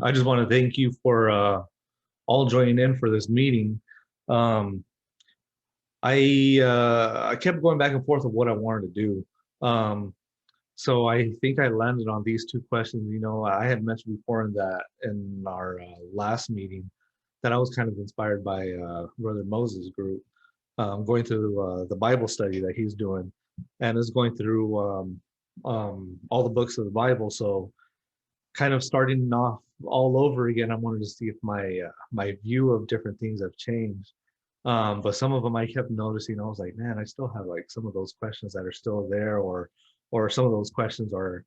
I just want to thank you for all joining in for this meeting. Um, I kept going back and forth of what I wanted to do. So I think I landed on these two questions. I had mentioned before in our last meeting that I was kind of inspired by Brother Moses' group, going through the Bible study that he's doing, and is going through all the books of the Bible. So kind of starting off all over again. I wanted to see if my view of different things have changed. But some of them I kept noticing. I was like, man, I still have like some of those questions that are still there, or some of those questions are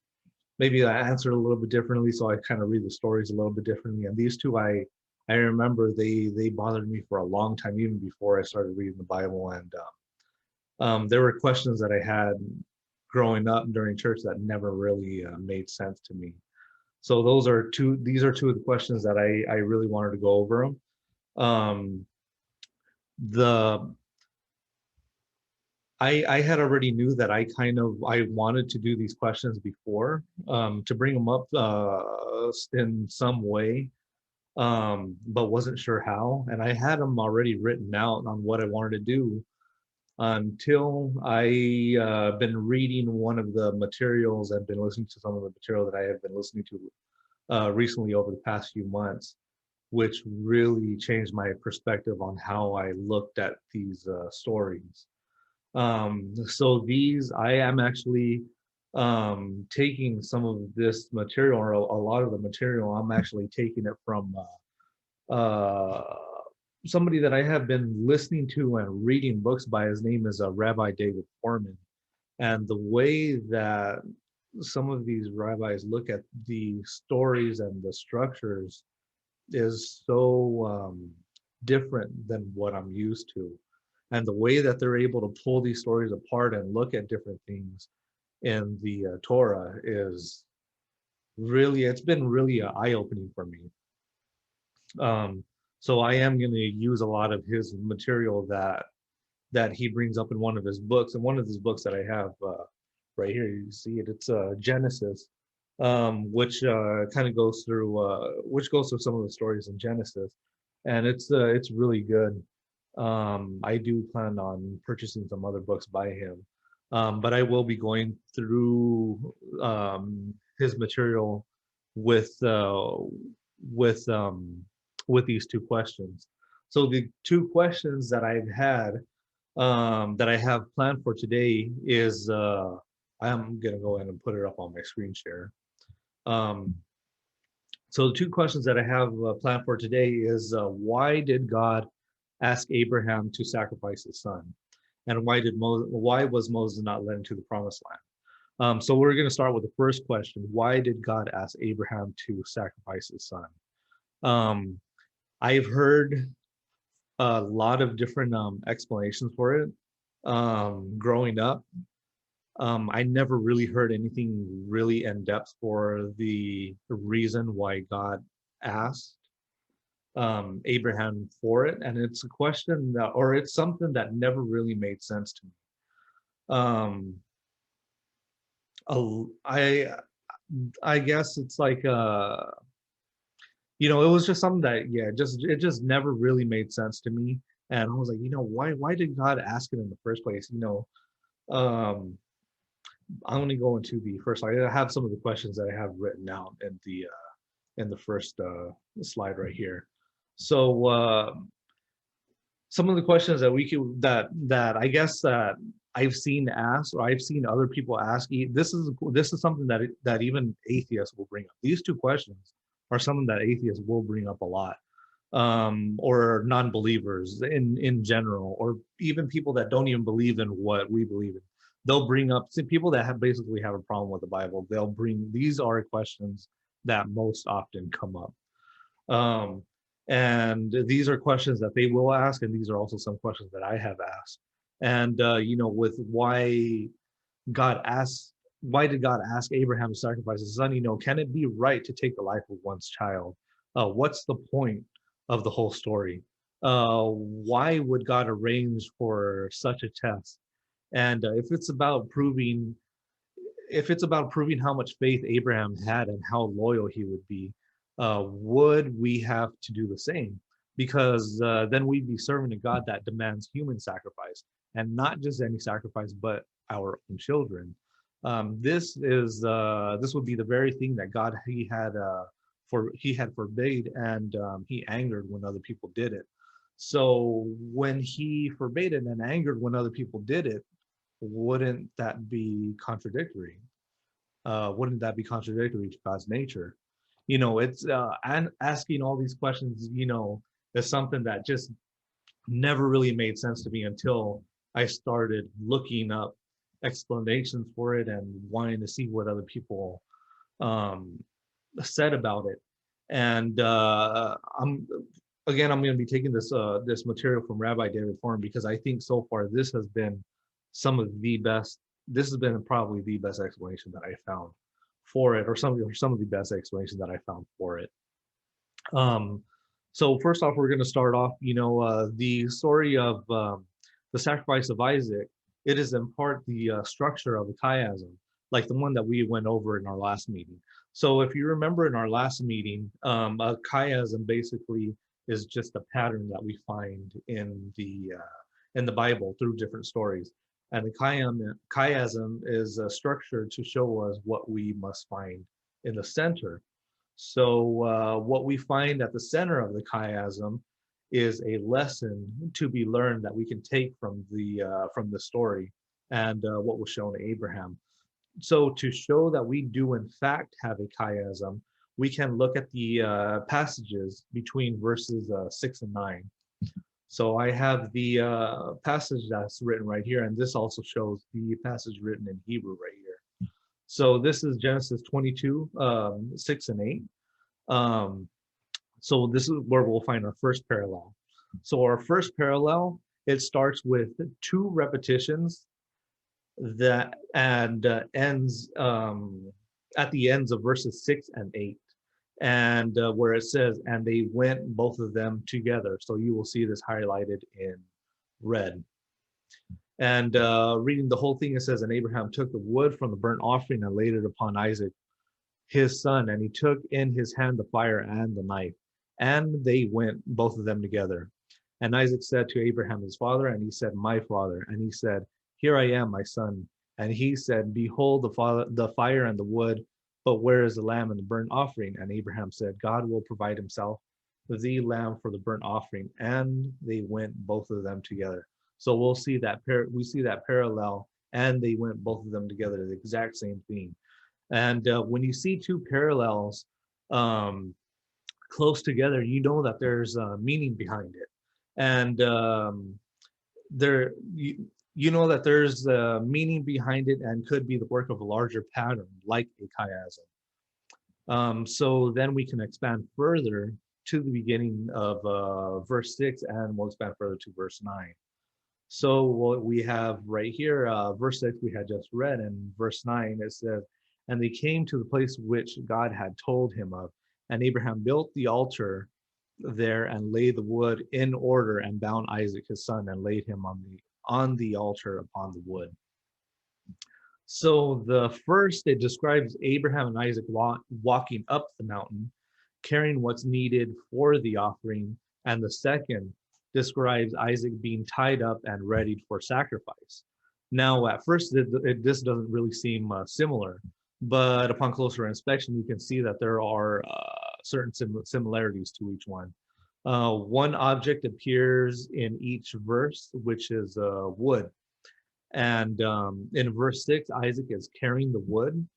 maybe I answered a little bit differently. So I kind of read the stories a little bit differently. And these two, I remember they bothered me for a long time, even before I started reading the Bible. And there were questions that I had growing up during church that never really made sense to me. So these are two of the questions that I really wanted to go over them. Um, the I had already knew that I wanted to do these questions before, to bring them up in some way, but wasn't sure how. And I had them already written out on what I wanted to do until I been reading one of the materials. I've been listening to some of the material that I have been listening to recently over the past few months, which really changed my perspective on how I looked at these stories. So these, I am actually taking some of this material, or a lot of the material, I'm actually taking it from somebody that I have been listening to and reading books by. His name is Rabbi David Foreman. And the way that some of these rabbis look at the stories and the structures is so different than what I'm used to. And the way that they're able to pull these stories apart and look at different things in the Torah is really, it's been really eye-opening for me. So I am going to use a lot of his material that he brings up in one of his books. And one of his books that I have right here, you see it, it's Genesis, which kind of goes through some of the stories in Genesis, and it's really good. I do plan on purchasing some other books by him, but I will be going through his material with uh, with um, with these two questions. So the two questions that I've had, that I have planned for today is, I'm gonna go ahead and put it up on my screen share. Um, so the two questions that I have planned for today is, why did God ask Abraham to sacrifice his son, and why was Moses not led into the promised land? So we're going to start with the first question: why did God ask Abraham to sacrifice his son? Um, I've heard a lot of different explanations for it. Growing up, I never really heard anything really in depth for the reason why God asked Abraham for it, and it's a question that, or it's something that never really made sense to me. Um, I I guess it's like it was just something that, yeah, it just never really made sense to me. And I was like, why did God ask it in the first place? Um, I'm going to go into the first slide. I have some of the questions that I have written out in the first slide right here. So some of the questions that that I guess that I've seen asked, or I've seen other people ask. This is something that even atheists will bring up. These two questions are something that atheists will bring up a lot, or non-believers in general, or even people that don't even believe in what we believe in. They'll bring up people that basically have a problem with the Bible. They'll bring these are questions that most often come up. Um, and these are questions that they will ask, and these are also some questions that I have asked. And with God asked, why did God ask Abraham to sacrifice his son? Can it be right to take the life of one's child? What's the point of the whole story? Why would God arrange for such a test? And if it's about proving how much faith Abraham had and how loyal he would be, would we have to do the same? Because then we'd be serving a God that demands human sacrifice, and not just any sacrifice, but our own children. This would be the very thing that God he had forbade, and he angered when other people did it. So when he forbade it and angered when other people did it, wouldn't that be contradictory? Wouldn't that be contradictory to God's nature? It's and asking all these questions, is something that just never really made sense to me until I started looking up explanations for it and wanting to see what other people um, said about it. And I'm going to be taking this material from Rabbi David Foreman, because I think so far this has been some of the best. This has been probably the best explanation that I found for it, or some of the best explanations that I found for it. So first off, we're going to start off, the story of the sacrifice of Isaac. It is in part the structure of a chiasm, like the one that we went over in our last meeting. So if you remember in our last meeting, a chiasm basically is just a pattern that we find in the Bible through different stories. And the chiasm is a structure to show us what we must find in the center. So what we find at the center of the chiasm is a lesson to be learned that we can take from the story and what was shown to Abraham. So to show that we do in fact have a chiasm, we can look at the passages between verses 6 and 9. So I have the passage that's written right here, and this also shows the passage written in Hebrew right here. So this is Genesis 22, 6 and 8. So this is where we'll find our first parallel. So our first parallel, it starts with 2 repetitions that and ends at the ends of verses 6 and 8. And where it says, and they went both of them together. So you will see this highlighted in red. And reading the whole thing, it says, and Abraham took the wood from the burnt offering and laid it upon Isaac, his son, and he took in his hand the fire and the knife, and they went both of them together. And Isaac said to Abraham his father, and he said, my father. And he said, here I am, my son. And he said, behold the fire and the wood, but where is the lamb and the burnt offering? And Abraham said, God will provide himself the lamb for the burnt offering. And they went both of them together. So we'll see that we see that parallel, and they went both of them together, the exact same thing. And when you see 2 parallels close together, you know that there's meaning behind it. And you know that there's meaning behind it and could be the work of a larger pattern, like a chiasm. So then we can expand further to the beginning of verse 6, and we'll expand further to verse 9. So what we have right here, verse 6 we had just read, and verse 9 it says, and they came to the place which God had told him of, and Abraham built the altar there and laid the wood in order and bound Isaac his son and laid him on the altar upon the wood. So the first, it describes Abraham and Isaac walking up the mountain, carrying what's needed for the offering, and the second describes Isaac being tied up and ready for sacrifice. Now, at first, this doesn't really seem similar, but upon closer inspection, you can see that there are certain similarities to each one. One object appears in each verse, which is wood. And in verse 6, Isaac is carrying the wood.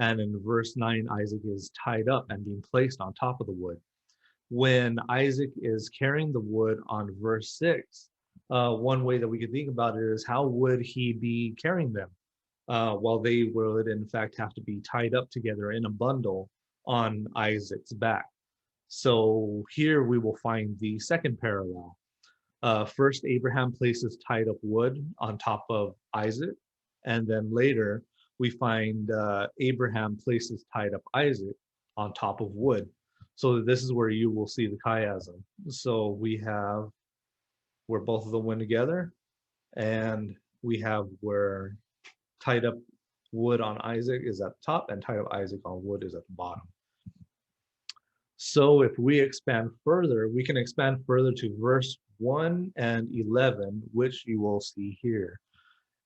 And in verse 9, Isaac is tied up and being placed on top of the wood. When Isaac is carrying the wood on verse 6, one way that we could think about it is, how would he be carrying them? Well, they would in fact have to be tied up together in a bundle on Isaac's back. So here we will find the second parallel. First, Abraham places tied up wood on top of Isaac, and then later we find Abraham places tied up Isaac on top of wood. So this is where you will see the chiasm. So we have where both of them went together, and we have where tied up wood on Isaac is at the top and tied up Isaac on wood is at the bottom. So if we expand further, we can expand further to verse 1 and 11, which you will see here.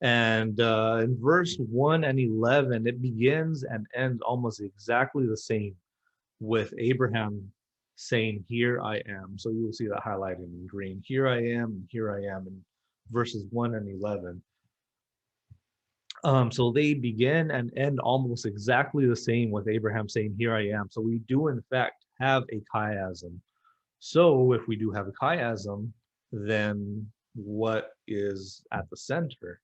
And in verse 1 and 11, it begins and ends almost exactly the same with Abraham saying, "Here I am." So you will see that highlighted in green. Here I am, and here I am in verses 1 and 11. So they begin and end almost exactly the same with Abraham saying, "Here I am." So we do, in fact, have a chiasm. So if we do have a chiasm, then what is at the center?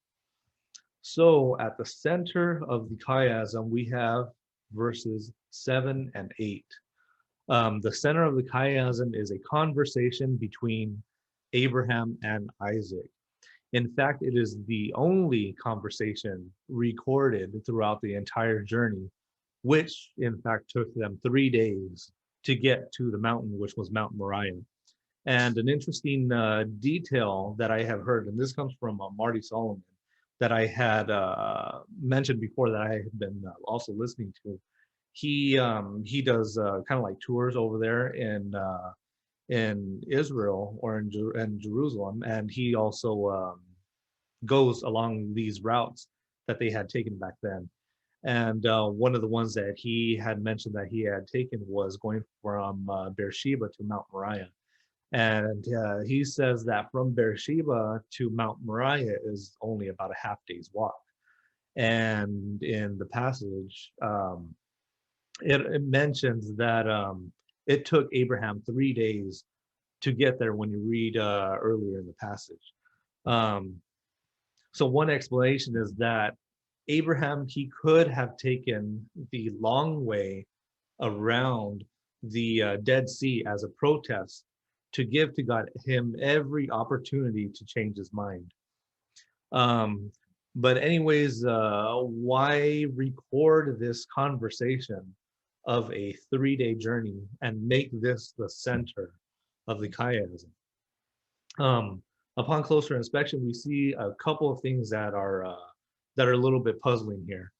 So at the center of the chiasm, we have verses 7 and 8. The center of the chiasm is a conversation between Abraham and Isaac. In fact, it is the only conversation recorded throughout the entire journey, which in fact took them 3 days to get to the mountain, which was Mount Moriah. And an interesting detail that I have heard, and this comes from Marty Solomon, that I had mentioned before that I had been also listening to. He does kind of like tours over there in Israel or in Jerusalem, and he also goes along these routes that they had taken back then. And one of the ones that he had mentioned that he had taken was going from Beersheba to Mount Moriah. And he says that from Beersheba to Mount Moriah is only about a half day's walk. And in the passage, it mentions that it took Abraham 3 days to get there when you read earlier in the passage. Um, so one explanation is that Abraham, he could have taken the long way around the Dead Sea as a protest to give to God him every opportunity to change his mind. Um, but anyways, why record this conversation of a 3-day journey and make this the center of the chiasm? Upon closer inspection, we see a couple of things that are a little bit puzzling here.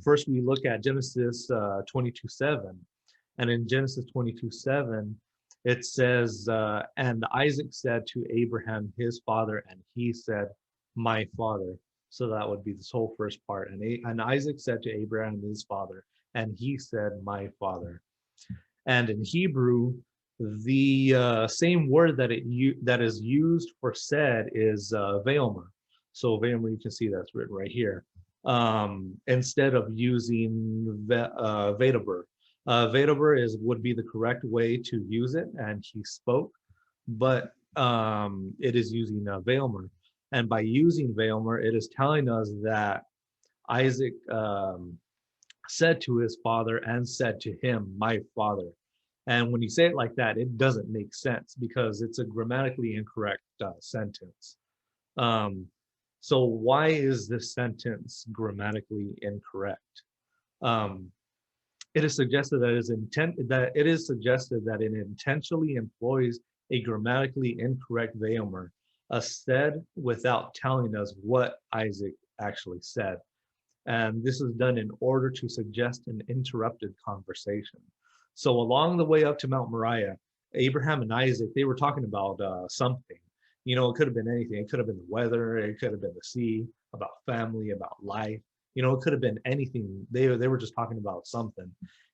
First, we look at Genesis 22:7, and in Genesis 22:7, it says, "And Isaac said to Abraham his father, and he said, my father." So that would be this whole first part. And Isaac said to Abraham his father, and he said, "My father." And in Hebrew, the same word that is used for said is veomer. So veomer, you can see that's written right here. Instead of using vedaber. Vedaber would be the correct way to use it, and he spoke, but it is using veomer. And by using veomer, it is telling us that Isaac said to his father and said to him, "My father." And when you say it like that, it doesn't make sense because it's a grammatically incorrect sentence. Um, so why is this sentence grammatically incorrect? Um, it is suggested that it intentionally employs a grammatically incorrect veomer, said without telling us what Isaac actually said. And this is done in order to suggest an interrupted conversation. So along the way up to Mount Moriah, Abraham and Isaac, they were talking about something. You know, it could have been anything. It could have been the weather. It could have been the sea, about family, about life. You know, it could have been anything. They were just talking about something.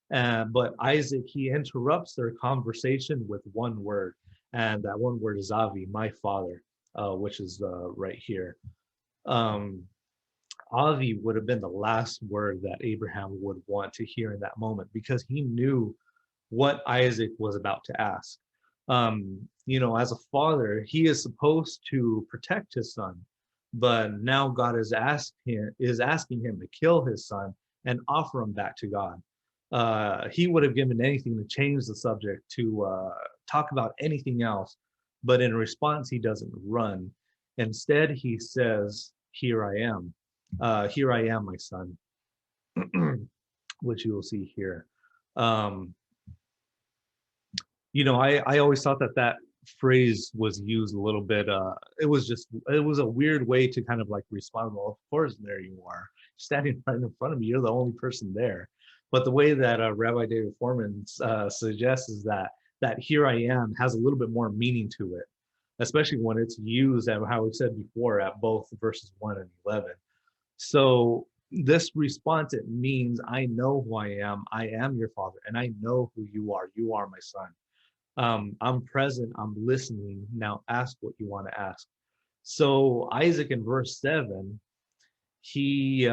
But Isaac, he interrupts their conversation with one word. And that one word is Avi, my father, which is right here. Um, Avi would have been the last word that Abraham would want to hear in that moment because he knew what Isaac was about to ask. You know, as a father, he is supposed to protect his son, but now God is asking him to kill his son and offer him back to God. He would have given anything to change the subject, to talk about anything else, but in response, he doesn't run. Instead, he says, "Here I am. Here I am, my son," which you will see here. Um, you know, I always thought that that phrase was used a little bit. It was a weird way to kind of like respond. Well, of course, there you are, standing right in front of me. You're the only person there. But the way that Rabbi David Foreman suggests is that here I am has a little bit more meaning to it, especially when it's used at how we said before at both verses 1 and 11. So this response, it means I know who I am your father, and I know who you are my son. I'm present, I'm listening, now ask what you want to ask. So Isaac in verse 7, he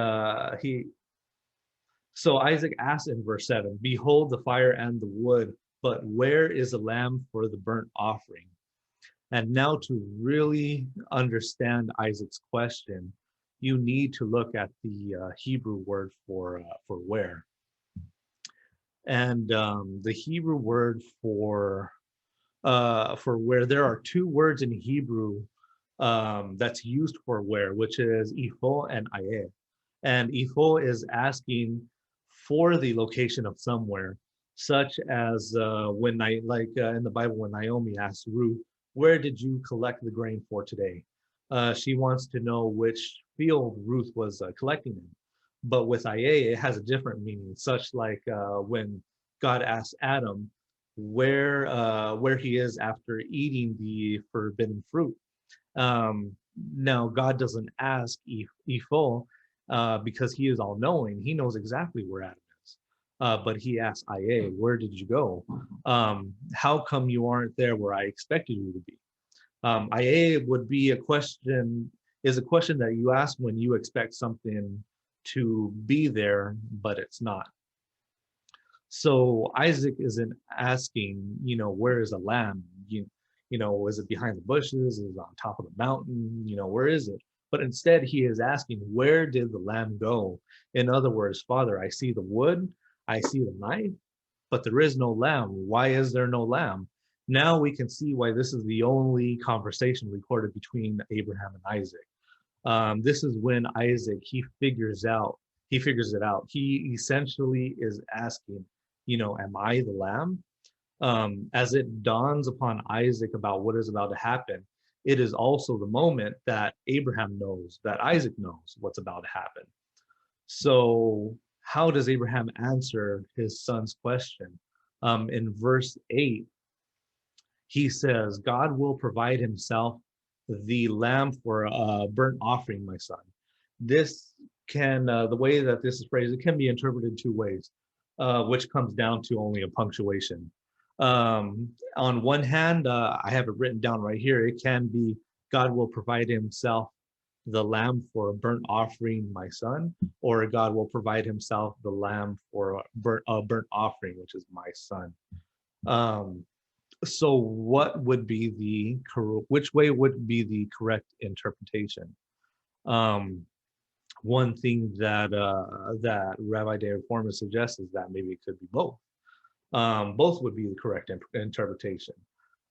so Isaac asked in verse 7, behold the fire and the wood, but where is the lamb for the burnt offering? And now to really understand Isaac's question, you need to look at the Hebrew word for where. And the Hebrew word for where, there are two words in Hebrew that's used for where, which is ifo and ayeh. And ifo is asking for the location of somewhere, such as when in the Bible, when Naomi asks Ruth, where did you collect the grain for today? She wants to know which field Ruth was collecting in. But with ayeh, it has a different meaning, such like when God asked Adam where he is after eating the forbidden fruit. Now, God doesn't ask Ifo because he is all knowing. He knows exactly where Adam is. But he asks Aye, where did you go? How come you aren't there where I expected you to be? Aye would be a question that you ask when you expect something to be there, but it's not. So Isaac isn't asking, where is a lamb? Is it behind the bushes? Is it on top of the mountain? Where is it? But instead, he is asking, where did the lamb go? In other words, Father, I see the wood, I see the knife, but there is no lamb. Why is there no lamb? Now we can see why this is the only conversation recorded between Abraham and Isaac. This is when Isaac, he figures it out. He essentially is asking, am I the lamb? As it dawns upon Isaac about what is about to happen, it is also the moment that Abraham knows, that Isaac knows what's about to happen. So how does Abraham answer his son's question? In verse 8, he says, God will provide himself the lamb for a burnt offering, my son. This can, the way that this is phrased, it can be interpreted two ways, which comes down to only a punctuation. On one hand, I have it written down right here. It can be, God will provide himself the lamb for a burnt offering, my son, or God will provide himself the lamb for a burnt offering, which is my son. So what would be which way would be the correct interpretation? One thing that Rabbi David Foreman suggests is that maybe it could be both. Both would be the correct interpretation.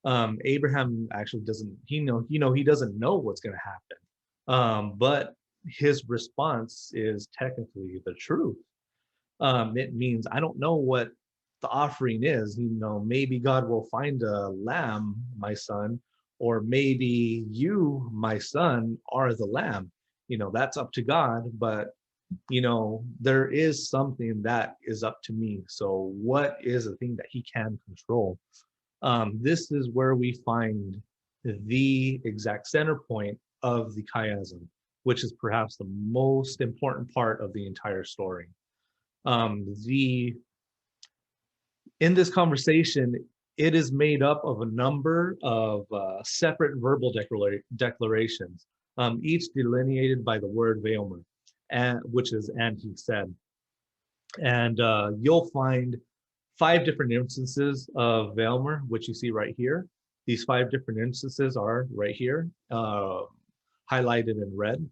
Abraham actually doesn't, he doesn't know what's going to happen. But his response is technically the truth. It means, I don't know what the offering is. Maybe God will find a lamb, my son, or maybe you, my son, are the lamb. That's up to God, but there is something that is up to me. So what is the thing that he can control? This is where we find the exact center point of the chiasm, which is perhaps the most important part of the entire story. In this conversation, it is made up of a number of separate verbal declarations, each delineated by the word Veomer, which is "and he said." And you'll find 5 different instances of Veomer, which you see right here. These 5 different instances are right here, highlighted in red,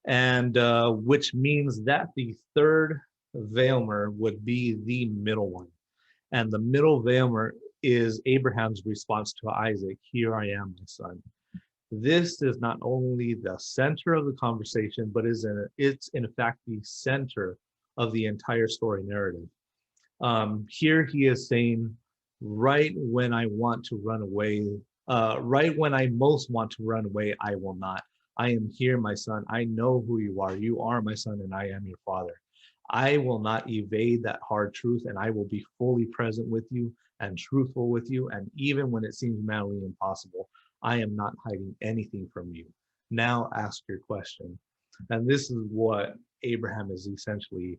and which means that the third Veomer would be the middle one. And the middle Veomer is Abraham's response to Isaac, here I am, my son. This is not only the center of the conversation, but it's in fact the center of the entire story narrative. Here he is saying, right when I want to run away, right when I most want to run away, I will not. I am here, my son. I know who you are. You are my son, and I am your father. I will not evade that hard truth, and I will be fully present with you and truthful with you. And even when it seems manly impossible, I am not hiding anything from you. Now ask your question. And this is what Abraham is essentially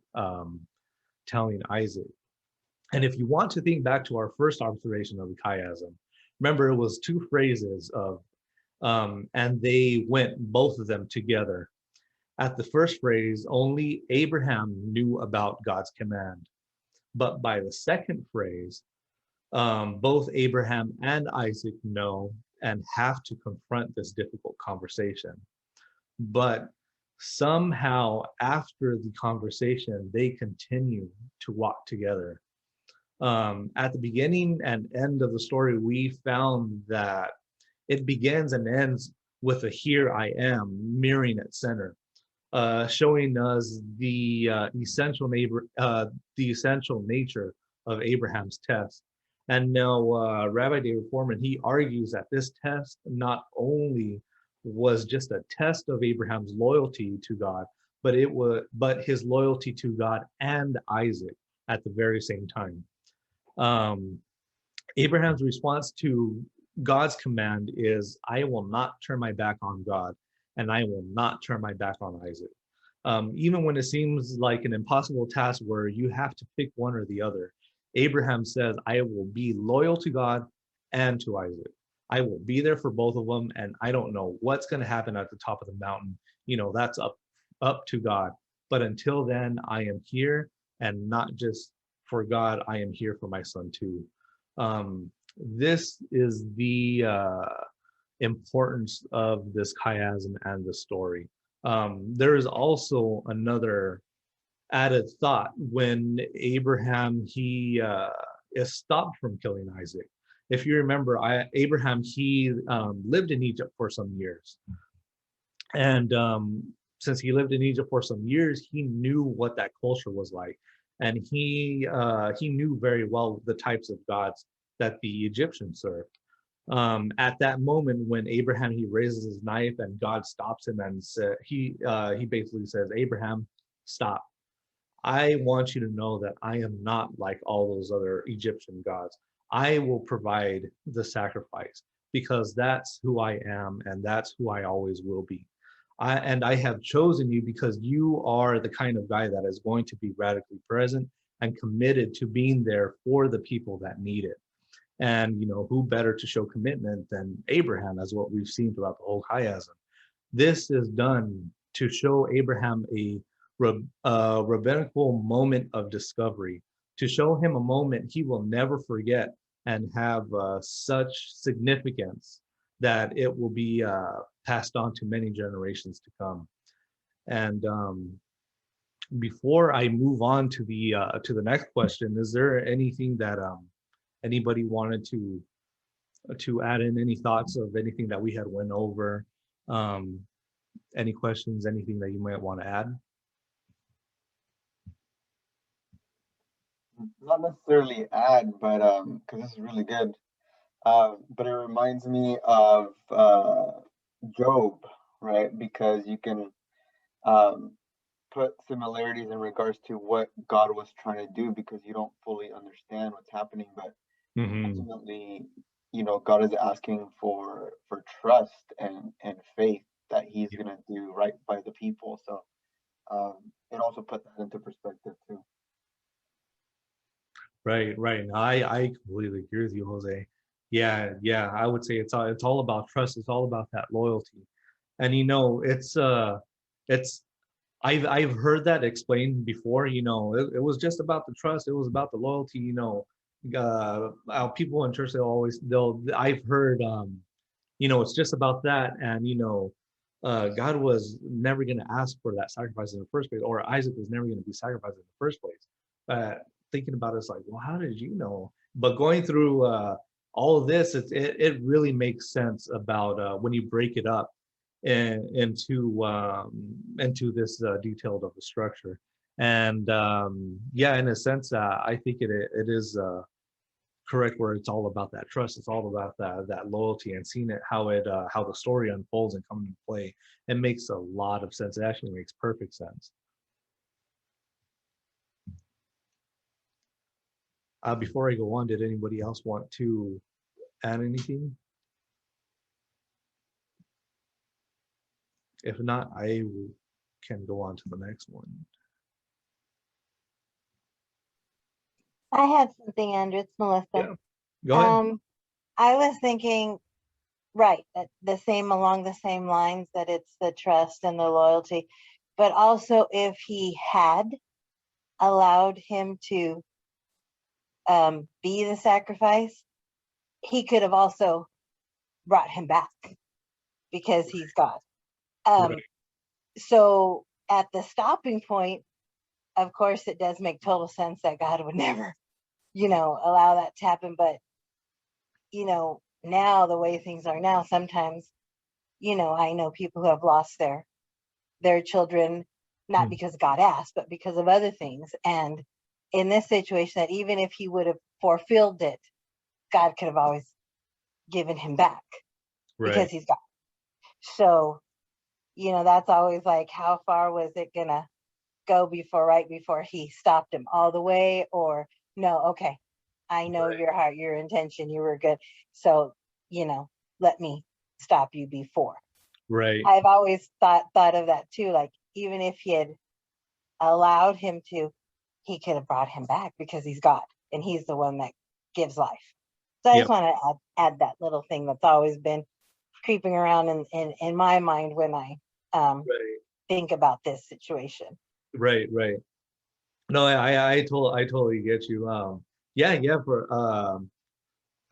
telling Isaac. And if you want to think back to our first observation of the chiasm, remember it was two phrases of, and they went both of them together. At the first phrase, only Abraham knew about God's command. But by the second phrase, both Abraham and Isaac know and have to confront this difficult conversation. But somehow, after the conversation, they continue to walk together. At the beginning and end of the story, we found that it begins and ends with a "here I am" mirroring its center, showing us the essential nature of Abraham's test. And now, Rabbi David Foreman, he argues that this test not only was just a test of Abraham's loyalty to God, but his loyalty to God and Isaac at the very same time. Um, Abraham's response to God's command is, I will not turn my back on God, and I will not turn my back on Isaac. Even when it seems like an impossible task where you have to pick one or the other, Abraham says, I will be loyal to God and to Isaac. I will be there for both of them, and I don't know what's going to happen at the top of the mountain. That's up to God. But until then, I am here, and not just for God, I am here for my son too. This is the importance of this chiasm and the story. There is also another added thought when Abraham he is stopped from killing Isaac. If you remember, Abraham he lived in Egypt for some years, and since he lived in Egypt for some years, he knew what that culture was like, and he knew very well the types of gods that the Egyptians served. At that moment, when Abraham he raises his knife and God stops him and he basically says, Abraham, stop. I want you to know that I am not like all those other Egyptian gods. I will provide the sacrifice because that's who I am and that's who I always will be. And I have chosen you because you are the kind of guy that is going to be radically present and committed to being there for the people that need it. And who better to show commitment than Abraham, as what we've seen throughout the whole chiasm. This is done to show Abraham a rabbinical moment of discovery, to show him a moment he will never forget and have such significance that it will be passed on to many generations to come. And before I move on to the next question, is there anything that anybody wanted to add in, any thoughts of anything that we had went over? Any questions, anything that you might want to add? Not necessarily add, but because this is really good. But it reminds me of Job, right? Because you can um, put similarities in regards to what God was trying to do because you don't fully understand what's happening, but Mm-hmm. ultimately, God is asking for trust and faith that He's gonna do right by the people. So it also put that into perspective too. Right, right. No, I completely agree with you, Jose. Yeah, yeah. I would say it's all about trust. It's all about that loyalty. And it's I've heard that explained before. It was just about the trust. It was about the loyalty. People in church they'll I've heard it's just about that. And God was never going to ask for that sacrifice in the first place, or Isaac was never going to be sacrificed in the first place. Thinking about it, it's like, well, how did you know? But going through all of this, it really makes sense about when you break it up into this detailed of a structure. And yeah, in a sense, I think it is correct where it's all about that trust. It's all about that loyalty and seeing it how the story unfolds and comes into play. It makes a lot of sense. It actually makes perfect sense. Before I go on, did anybody else want to add anything? If not, can go on to the next one. I had something, Andrew. It's Melissa. Yeah, go ahead. I was thinking, right, that along the same lines, that it's the trust and the loyalty, but also if he had allowed him to be the sacrifice, he could have also brought him back because he's God. Right. So at the stopping point, of course, it does make total sense that God would never, allow that to happen. But, now the way things are now, sometimes, I know people who have lost their children, not because God asked, but because of other things. And in this situation, that even if he would have fulfilled it, God could have always given him back because he's God. So, that's always like, how far was it gonna go right before he stopped him all the way? Or no, okay, I know your heart, your intention, you were good. So, let me stop you before. Right. I've always thought of that too. Like, even if he had allowed him to, he could have brought him back because he's God and he's the one that gives life. So I just want to add that little thing that's always been creeping around in my mind when I think about this situation. Right. No, I totally get you. I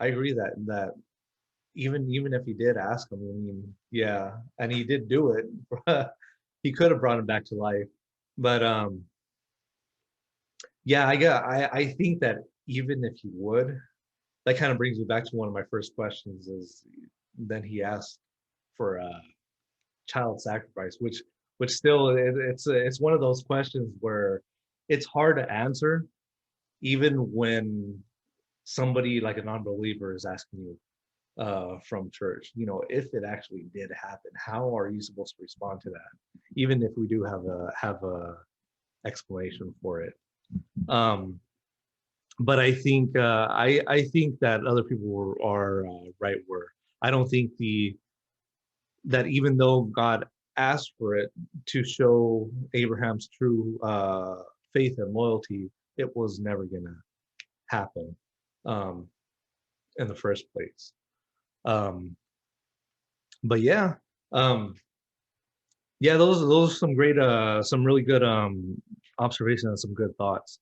agree that even if he did ask him, I mean, and he did do it, he could have brought him back to life. But I think that even if he would, that kind of brings me back to one of my first questions, is then he asked for child sacrifice, which still, it's one of those questions where it's hard to answer, even when somebody like a non-believer is asking you from church, if it actually did happen, how are you supposed to respond to that, even if we do have a explanation for it. But I think I think that other people are right, where I don't think that even though God asked for it to show Abraham's true faith and loyalty, it was never gonna happen in the first place. But those are some great, some really good observations and some good thoughts.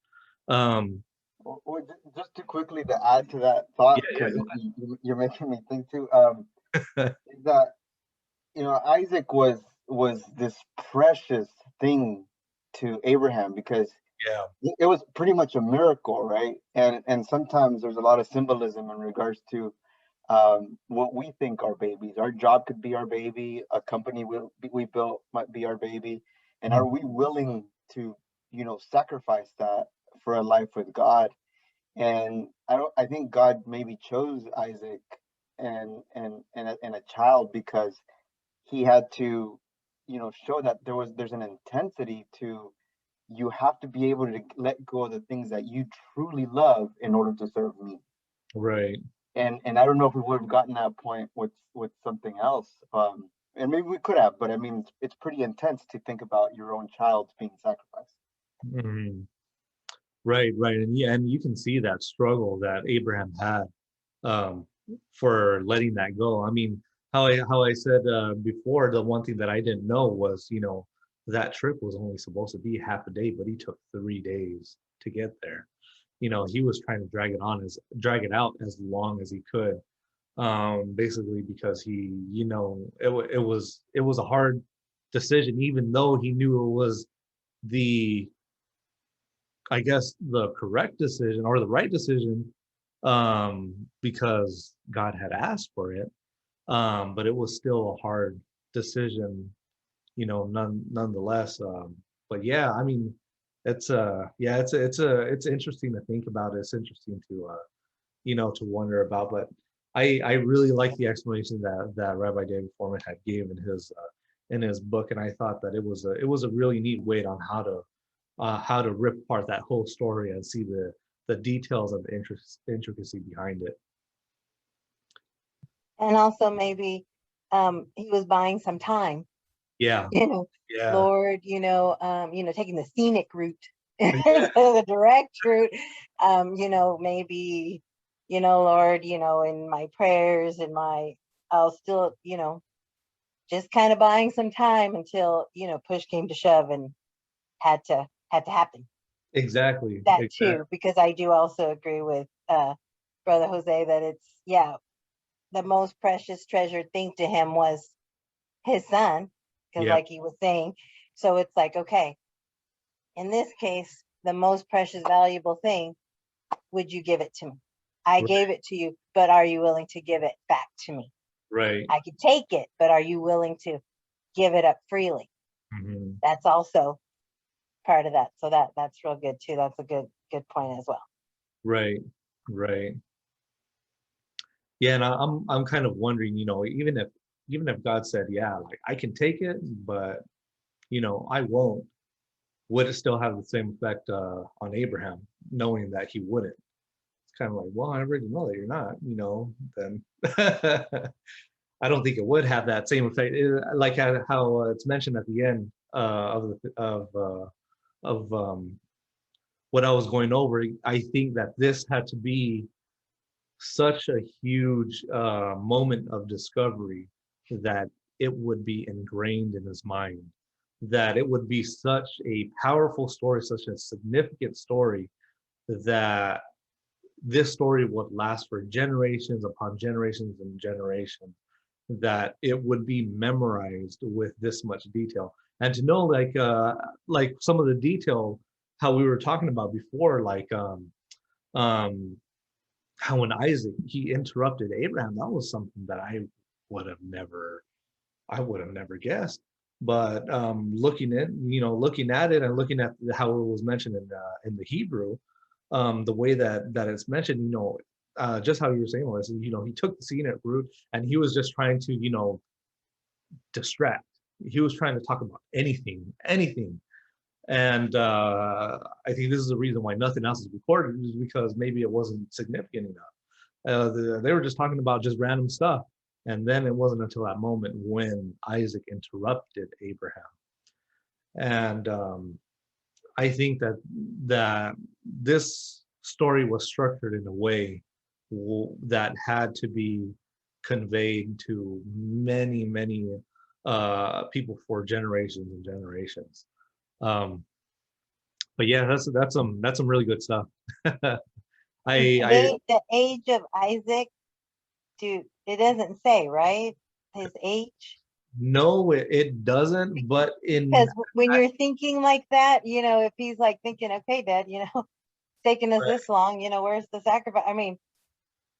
Just to quickly to add to that thought, Yeah, because you're making me think too, is that Isaac was this precious thing to Abraham, because it was pretty much a miracle, right? And sometimes there's a lot of symbolism in regards to what we think are babies. Our job could be our baby. A company we built might be our baby. And are we willing to, sacrifice that for a life with God? And I think God maybe chose Isaac and a child because he had to, show that there's an intensity to, you have to be able to let go of the things that you truly love in order to serve me. Right. And I don't know if we would have gotten that point with something else. And maybe we could have, but I mean, it's pretty intense to think about your own child being sacrificed. Mm-hmm. Right. And you can see that struggle that Abraham had for letting that go. I mean, how I said before, the one thing that I didn't know was, that trip was only supposed to be half a day, but he took 3 days to get there. He was trying to drag it out as long as he could, basically because it was a hard decision, even though he knew it was I guess the correct decision or the right decision, because God had asked for it. But it was still a hard decision, nonetheless. But I mean, it's interesting to think about. It's interesting to wonder about. But I really like the explanation that Rabbi David Foreman had gave in his book, and I thought that it was a really neat way on how to rip apart that whole story and see the details of the intricacy behind it. And also maybe he was buying some time, Yeah, you know, yeah, Lord, taking the scenic route yeah, instead of the direct route. Maybe, Lord, in my prayers and I'll still, just kind of buying some time until, push came to shove and had to happen. exactly, That exactly. too, because I do also agree with Brother Jose that it's, the most precious treasured thing to him was his son, because Yeah, like he was saying, so it's like, okay, in this case, the most precious, valuable thing, would you give it to me? I right, gave it to you, but are you willing to give it back to me? right. I could take it, but are you willing to give it up freely? Mhm. That's also part of that. So that's real good too. That's a good point as well. Right, right. Yeah, and I'm kind of wondering, even if God said, yeah, like I can take it, but I won't, would it still have the same effect on Abraham, knowing that he wouldn't? It's kind of like, well, I already know that you're not, then I don't think it would have that same effect. Like how it's mentioned at the end of what I was going over. I think that this had to be such a huge moment of discovery that it would be ingrained in his mind, that it would be such a powerful story, such a significant story, that this story would last for generations upon generations and generations, that it would be memorized with this much detail. And to know like some of the detail, how we were talking about before, like um how when Isaac he interrupted Abraham, that was something that would have never I would have never guessed. But looking at it and looking at how it was mentioned in the Hebrew, the way that it's mentioned, just how you were saying, Melissa, he took the scenic route and he was just trying to, distract. He was trying to talk about anything. And I think this is the reason why nothing else is recorded, is because maybe it wasn't significant enough. They were just talking about just random stuff. And then it wasn't until that moment when Isaac interrupted Abraham. And I think that this story was structured in a way that had to be conveyed to many, many people for generations and generations. Um, but yeah, that's some really good stuff. I I The age of Isaac, dude, it doesn't say, right? His age. No, it doesn't. But in Because when you're thinking like that, if he's like thinking, okay, Dad, it's taking us this long, where's the sacrifice? I mean,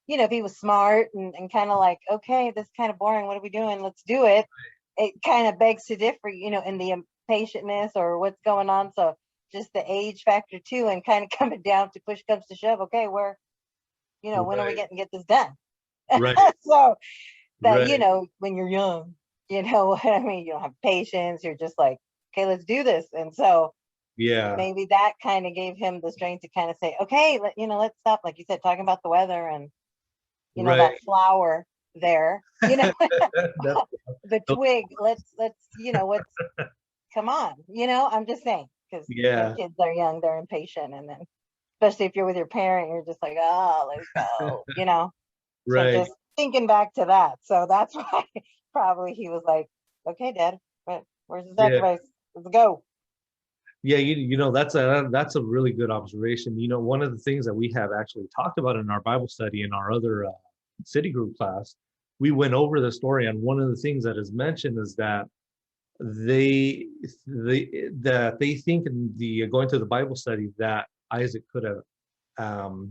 if he was smart and kind of like, okay, this is kind of boring. What are we doing? Let's do it. It kind of begs to differ, in the impatientness or what's going on. So just the age factor too, and kind of coming down to push comes to shove. Okay, when are we right, getting get this done? right, So that, right, when you're young, you know what I mean? You don't have patience. You're just like, okay, let's do this. And so yeah, maybe that kind of gave him the strength to kind of say, okay, let's stop, like you said, talking about the weather and that right. flower there, That's the twig. Let's what's come on, I'm just saying, because yeah, kids are young, they're impatient, and then especially if you're with your parent, you're just like, oh, let's go. So right. just thinking back to that, so that's why probably he was like, okay, Dad, where's the Yeah. sacrifice? Let's go. Yeah, that's a really good observation. One of the things that we have actually talked about in our Bible study in our other city group class, we went over the story, and one of the things that is mentioned is that they think in the going through the Bible study that Isaac could have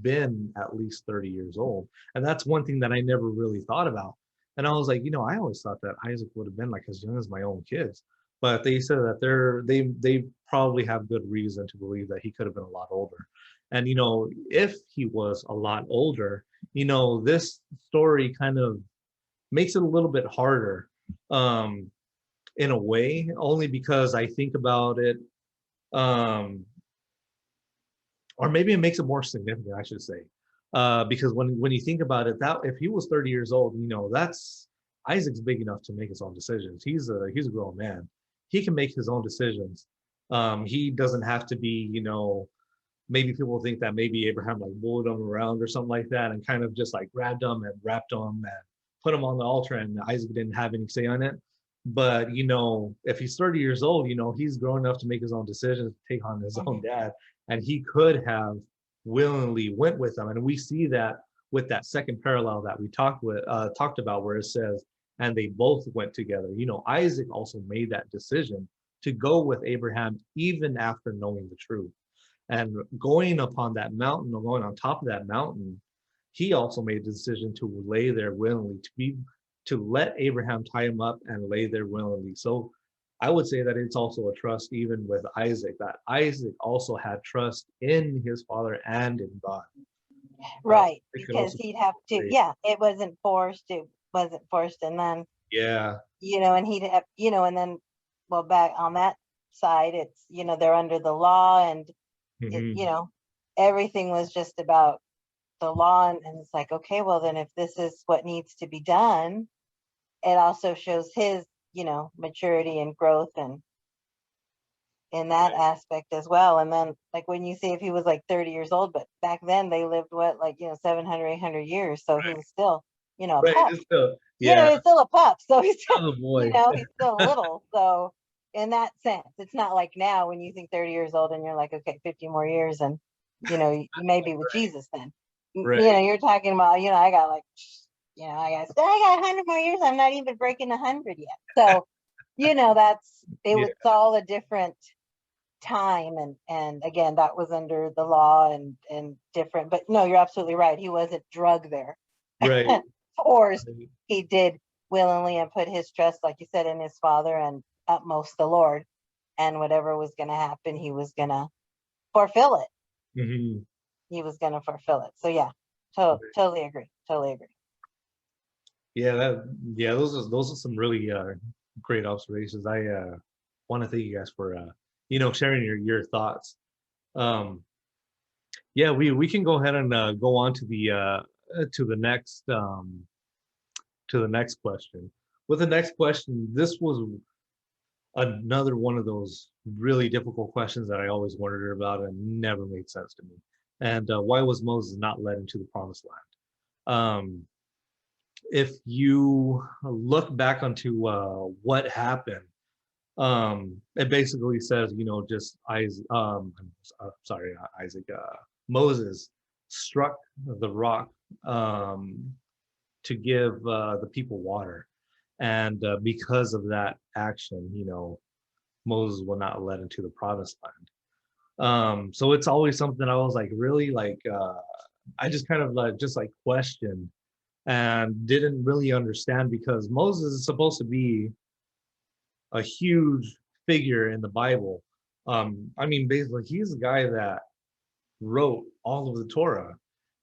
been at least 30 years old, and that's one thing that I never really thought about. And I was like, I always thought that Isaac would have been like as young as my own kids, but they said that they probably have good reason to believe that he could have been a lot older. And if he was a lot older, this story kind of makes it a little bit harder, um, in a way, only because I think about it. Um, or maybe it makes it more significant, I should say. Because when you think about it, that if he was 30 years old, that's Isaac's big enough to make his own decisions. He's a grown man. He can make his own decisions. He doesn't have to be, maybe people think that maybe Abraham like bullied him around or something like that and kind of just like grabbed him and wrapped him and put him on the altar, and Isaac didn't have any say on it. But if he's 30 years old, he's grown enough to make his own decisions, take on his own dad, and he could have willingly went with them. And we see that with that second parallel that we talked about, where it says, and they both went together. Isaac also made that decision to go with Abraham even after knowing the truth. And going upon that mountain, or going on top of that mountain, he also made the decision to lay there willingly, to let Abraham tie him up and lay there willingly. So I would say that it's also a trust even with Isaac, that Isaac also had trust in his father and in God. Right, because he'd have to, it wasn't forced. And then, and he'd have, and then, well, back on that side, it's, they're under the law, and, everything was just about the law. And it's like, okay, well, then if this is what needs to be done, it also shows his, maturity and growth and in that aspect as well. And then, like, when you say if he was like 30 years old, but back then they lived 700, 800 years. So he was still, a pup. It's still, he's still a pup. So he's still, oh, boy. he's still little. So in that sense, it's not like now when you think 30 years old and you're like, okay, 50 more years and, you may be with Jesus then. You're talking about, I got like, I got 100 more years. I'm not even breaking 100 yet. So, was all a different time. And again, that was under the law and different, but no, you're absolutely right. He wasn't drugged there. Right. Forced. He did willingly and put his trust, like you said, in his father and utmost the Lord, and whatever was going to happen, he was going to fulfill it. Mm-hmm. He was going to fulfill it. So yeah, totally agree. Yeah, those are some really great observations. I want to thank you guys for sharing your thoughts. We can go ahead and go on to the next question. With the next question, this was another one of those really difficult questions that I always wondered about and never made sense to me. And why was Moses not led into the promised land? If you look back onto what happened, it basically says, just Isaac, Moses struck the rock to give the people water. And because of that action, Moses was not led into the promised land. So it's always something I was like, really, like, I just kind of just questioned and didn't really understand, because Moses is supposed to be a huge figure in the Bible. Basically, he's the guy that wrote all of the Torah.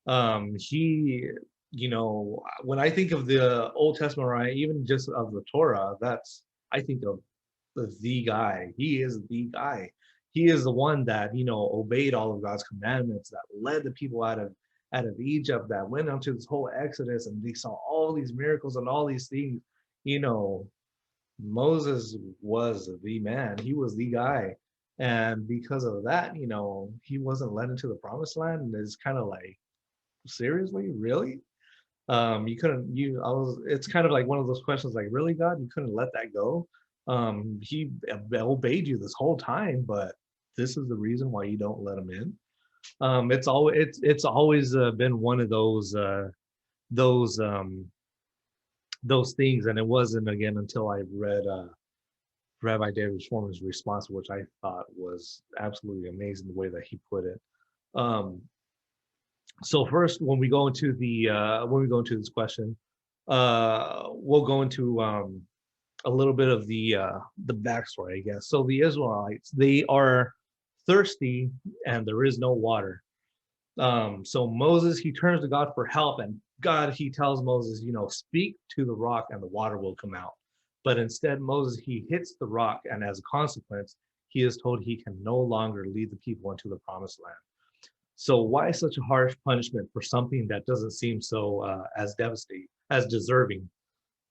When I think of the Old Testament, or even just of the Torah, I think of the guy. He is the guy. He is the one that, obeyed all of God's commandments, that led the people out of Egypt, that went onto this whole Exodus, and they saw all these miracles and all these things. Moses was the man. He was the guy. And because of that, he wasn't led into the promised land. And it's kind of like, seriously, really? It's kind of like one of those questions, like, really, God, you couldn't let that go? He obeyed you this whole time, but this is the reason why you don't let him in. It's always been one of those things, and it wasn't again until I read Rabbi David Schwarman's response, which I thought was absolutely amazing, the way that he put it. So first, when we go into this question, we'll go into a little bit of the backstory, I guess. So the Israelites, they are thirsty and there is no water. So Moses, he turns to God for help, and God, he tells Moses, speak to the rock and the water will come out. But instead, Moses, he hits the rock, and as a consequence, he is told he can no longer lead the people into the promised land. So why such a harsh punishment for something that doesn't seem so as devastating, as deserving?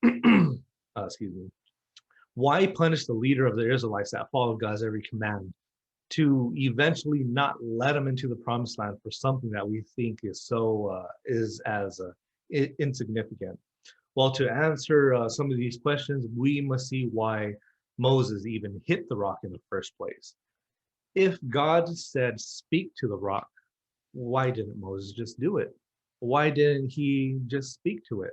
Excuse me. Why punish the leader of the Israelites that followed God's every command to eventually not let them into the promised land for something that we think is so insignificant? Well, to answer some of these questions, we must see why Moses even hit the rock in the first place. If God said, speak to the rock, why didn't Moses just do it? Why didn't he just speak to it?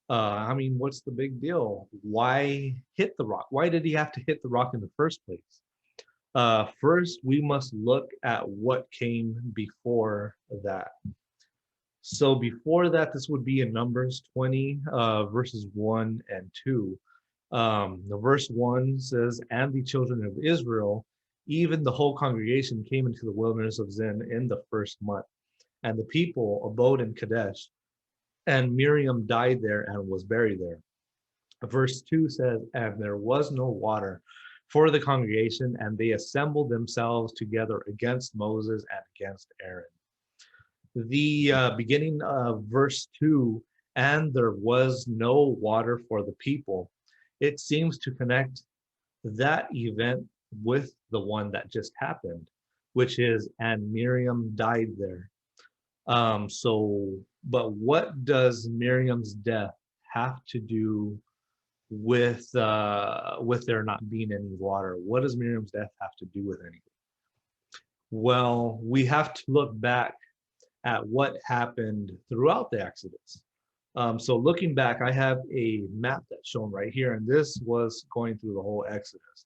I mean, what's the big deal? Why hit the rock? Why did he have to hit the rock in the first place? First, we must look at what came before that. So before that, this would be in Numbers 20, verses 1 and 2. The verse 1 says, and the children of Israel, even the whole congregation, came into the wilderness of Zin in the first month. And the people abode in Kadesh, and Miriam died there and was buried there. Verse 2 says, and there was no water for the congregation, and they assembled themselves together against Moses and against Aaron. The beginning of verse 2, and there was no water for the people, it seems to connect that event with the one that just happened, which is, and Miriam died there. But what does Miriam's death have to do with there not being any water? What does Miriam's death have to do with anything? Well, we have to look back at what happened throughout the Exodus. So looking back, I have a map that's shown right here, and this was going through the whole Exodus.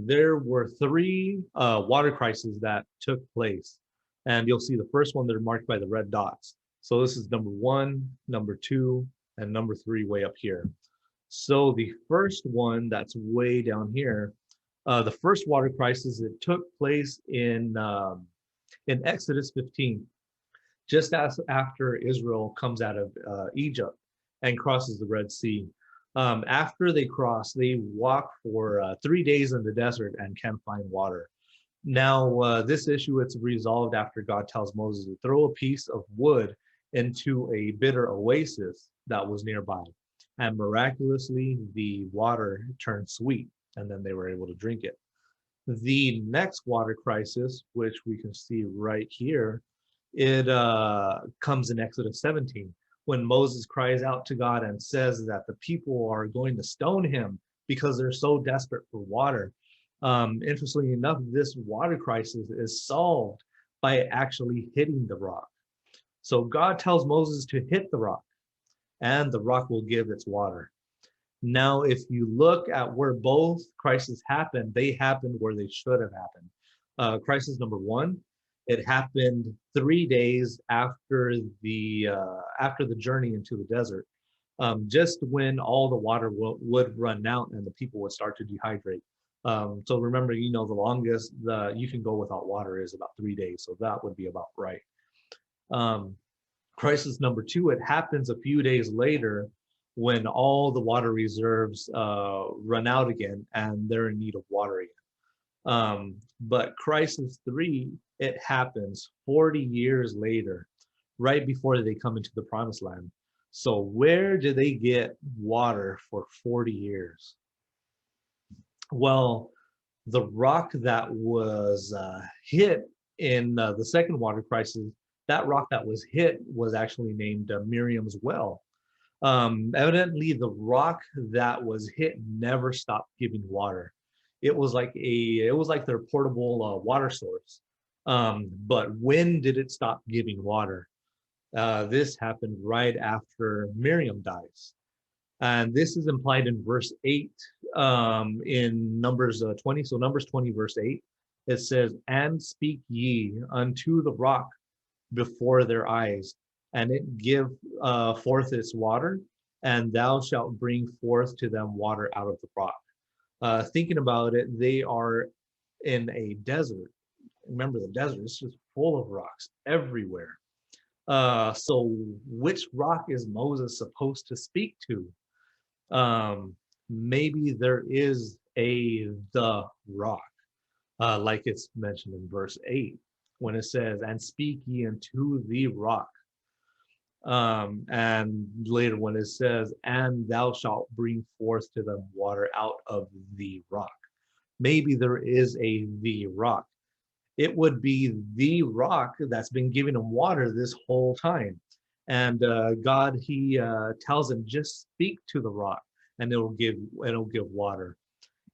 There were three water crises that took place, and you'll see the first one, they're marked by the red dots. So this is number 1, number 2, and number 3 way up here. So the first one that's way down here, the first water crisis, it took place in Exodus 15, just as after Israel comes out of Egypt and crosses the Red Sea. After they cross, they walk for 3 days in the desert and can't find water. Now, this issue, it's resolved after God tells Moses to throw a piece of wood into a bitter oasis that was nearby. And miraculously, the water turned sweet, and then they were able to drink it. The next water crisis, which we can see right here, it comes in Exodus 17, when Moses cries out to God and says that the people are going to stone him because they're so desperate for water. Interestingly enough, this water crisis is solved by actually hitting the rock. So God tells Moses to hit the rock, and the rock will give its water. Now, if you look at where both crises happened, they happened where they should have happened. Crisis number 1, it happened 3 days after the journey into the desert, just when all the water would run out and the people would start to dehydrate. So remember, the longest you can go without water is about 3 days, so that would be about right. Crisis number 2, it happens a few days later when all the water reserves run out again and they're in need of water again. But crisis 3, it happens 40 years later, right before they come into the promised land. So where do they get water for 40 years? Well, the rock that was hit in the second water crisis, that rock that was hit was actually named Miriam's well. Evidently, the rock that was hit never stopped giving water. It was like their portable water source. But when did it stop giving water? This happened right after Miriam dies. And this is implied in verse 8 in Numbers 20. So Numbers 20, verse 8, it says, and speak ye unto the rock before their eyes, and it give forth its water, and thou shalt bring forth to them water out of the rock. Thinking about it, they are in a desert. Remember, the desert is just full of rocks everywhere. So which rock is Moses supposed to speak to? Maybe there is the rock, like it's mentioned in verse 8. when it says, and speak ye unto the rock. And later when it says, and thou shalt bring forth to them water out of the rock. Maybe there is a the rock. It would be the rock that's been giving them water this whole time. And God, he tells him, just speak to the rock and it'll give water.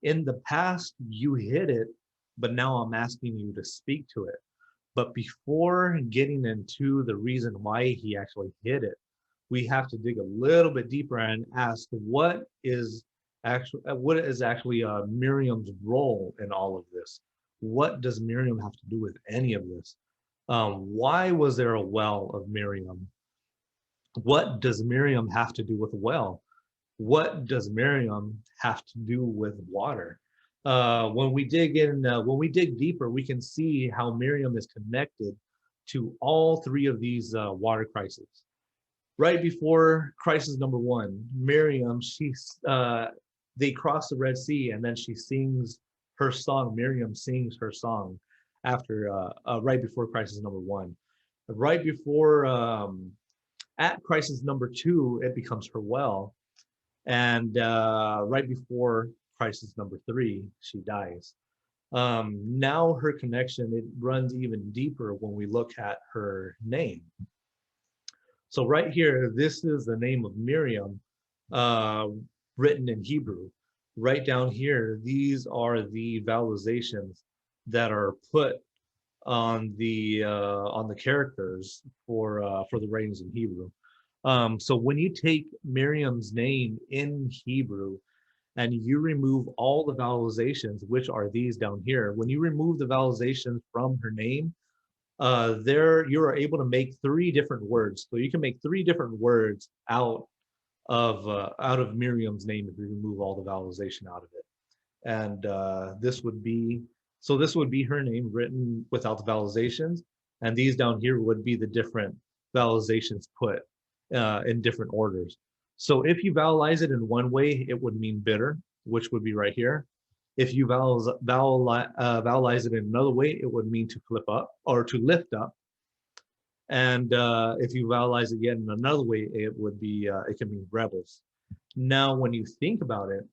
In the past, you hid it, but now I'm asking you to speak to it. But before getting into the reason why he actually hid it, we have to dig a little bit deeper and ask what is actually Miriam's role in all of this? What does Miriam have to do with any of this? Why was there a well of Miriam? What does Miriam have to do with a well? What does Miriam have to do with water? When we dig deeper, we can see how Miriam is connected to all three of these water crises. Right before crisis number one, Miriam, they cross the Red Sea, and then she sings her song. Miriam sings her song after right before crisis number one. Right before at crisis number two, it becomes her well. And right before crisis number three, she dies. Now her connection, it runs even deeper when we look at her name. So right here, this is the name of Miriam written in Hebrew. Right down here, these are the vowelizations that are put on the characters for the writings in Hebrew. So when you take Miriam's name in Hebrew and you remove all the vowelizations, which are these down here, when you remove the vowelizations from her name, you are able to make three different words. So you can make three different words out of Miriam's name if you remove all the vowelization out of it. And this would be her name written without the vowelizations, and these down here would be the different vowelizations put in different orders. So if you vowelize it in one way, it would mean bitter, which would be right here. If you vowelize it in another way, it would mean to flip up or to lift up. And if you vowelize it again in another way, it would be it can mean rebels. Now, when you think about it,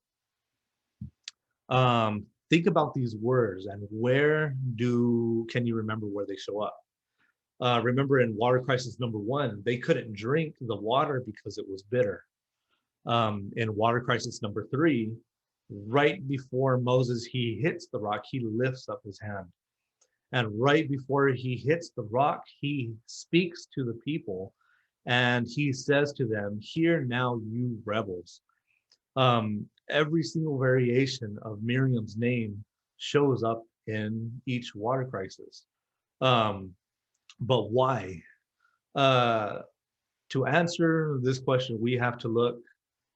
think about these words and can you remember where they show up? Remember in water crisis number one, they couldn't drink the water because it was bitter. In water crisis number three, right before Moses, he hits the rock, he lifts up his hand. And right before he hits the rock, he speaks to the people and he says to them, "Hear now, you rebels." Every single variation of Miriam's name shows up in each water crisis. But why? To answer this question, we have to look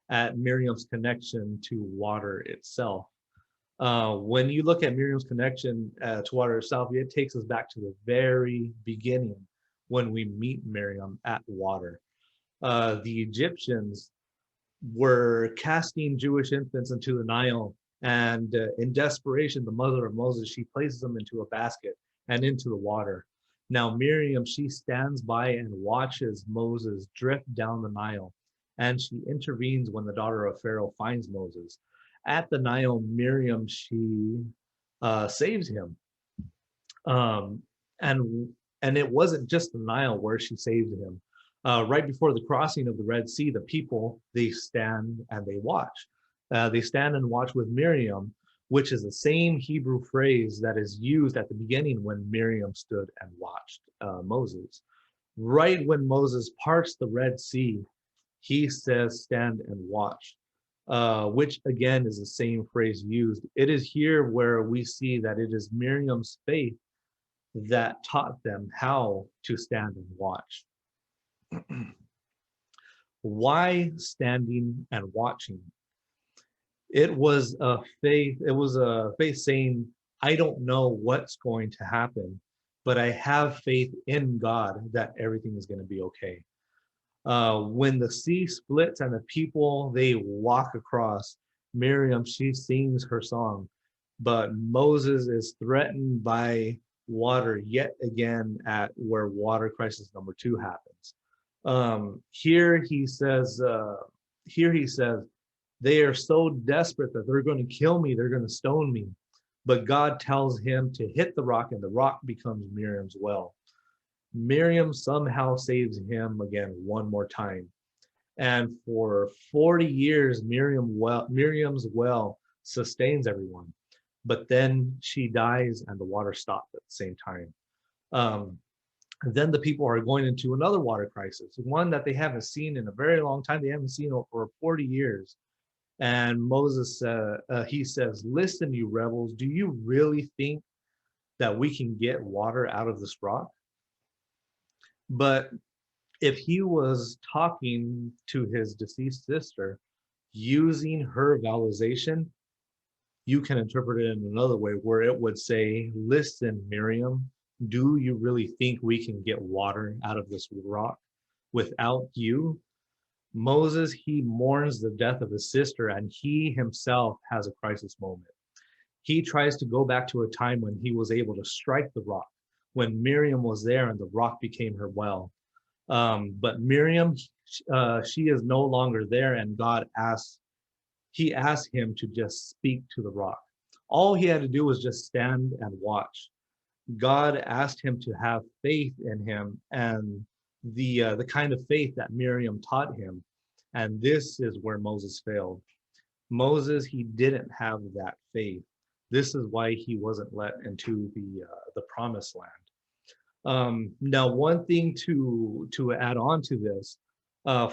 at Miriam's connection to water itself. When you look at Miriam's connection to water itself, it takes us back to the very beginning when we meet Miriam at water. The Egyptians were casting Jewish infants into the Nile, and in desperation, the mother of Moses, she places them into a basket and into the water. Now Miriam, she stands by and watches Moses drift down the Nile, and she intervenes when the daughter of Pharaoh finds Moses. At the Nile, Miriam, she saves him. And it wasn't just the Nile where she saved him. Right before the crossing of the Red Sea, the people, they stand and they watch. They stand and watch with Miriam, which is the same Hebrew phrase that is used at the beginning when Miriam stood and watched Moses. Right when Moses parts the Red Sea, he says, "Stand and watch," which again is the same phrase used. It is here where we see that it is Miriam's faith that taught them how to stand and watch. Why standing and watching? It was a faith saying, "I don't know what's going to happen, but I have faith in God that everything is going to be okay." When the sea splits and the people, they walk across, Miriam, she sings her song, but Moses is threatened by water yet again at where water crisis number 2 happens. Here he says, they are so desperate that they're going to kill me, they're going to stone me. But God tells him to hit the rock, and the rock becomes Miriam's well. Miriam somehow saves him again one more time. And for 40 years, Miriam's well sustains everyone. But then she dies and the water stopped at the same time. Then the people are going into another water crisis, one that they haven't seen in a very long time. They haven't seen for 40 years. And Moses, he says, listen, you rebels, do you really think that we can get water out of this rock? But if he was talking to his deceased sister using her vowelization, you can interpret it in another way where it would say, listen, Miriam, do you really think we can get water out of this rock without you? Moses, he mourns the death of his sister, and he himself has a crisis moment. He tries to go back to a time when he was able to strike the rock, when Miriam was there and the rock became her well. But Miriam, she is no longer there, and he asked him to just speak to the rock. All he had to do was just stand and watch. God asked him to have faith in him, and the kind of faith that Miriam taught him. And this is where Moses failed. Moses, he didn't have that faith. This is why he wasn't let into the promised land. Now, one thing to add on to this,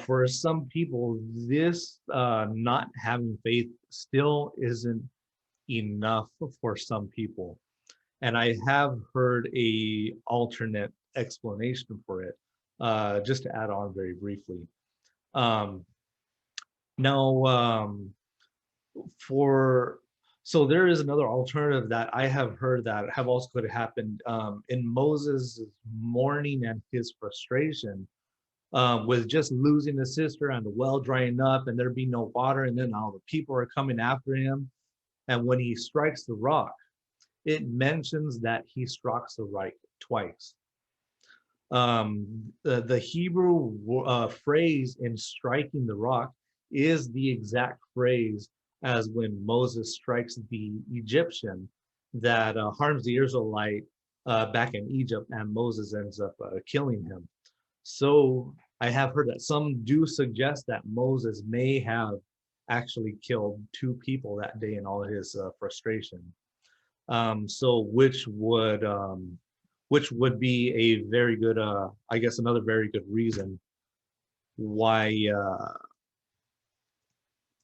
for some people, this not having faith still isn't enough for some people. And I have heard a alternate explanation for it, just to add on very briefly. So there is another alternative that I have heard that have also could have happened in Moses' mourning and his frustration with just losing his sister and the well drying up and there being no water, and then all the people are coming after him. And when he strikes the rock, it mentions that he strikes the rock twice. The Hebrew phrase in striking the rock is the exact phrase as when Moses strikes the Egyptian that harms the Israelite back in Egypt, and Moses ends up killing him. So I have heard that some do suggest that Moses may have actually killed 2 people that day in all of his frustration. So which would be a very good, I guess, another very good reason why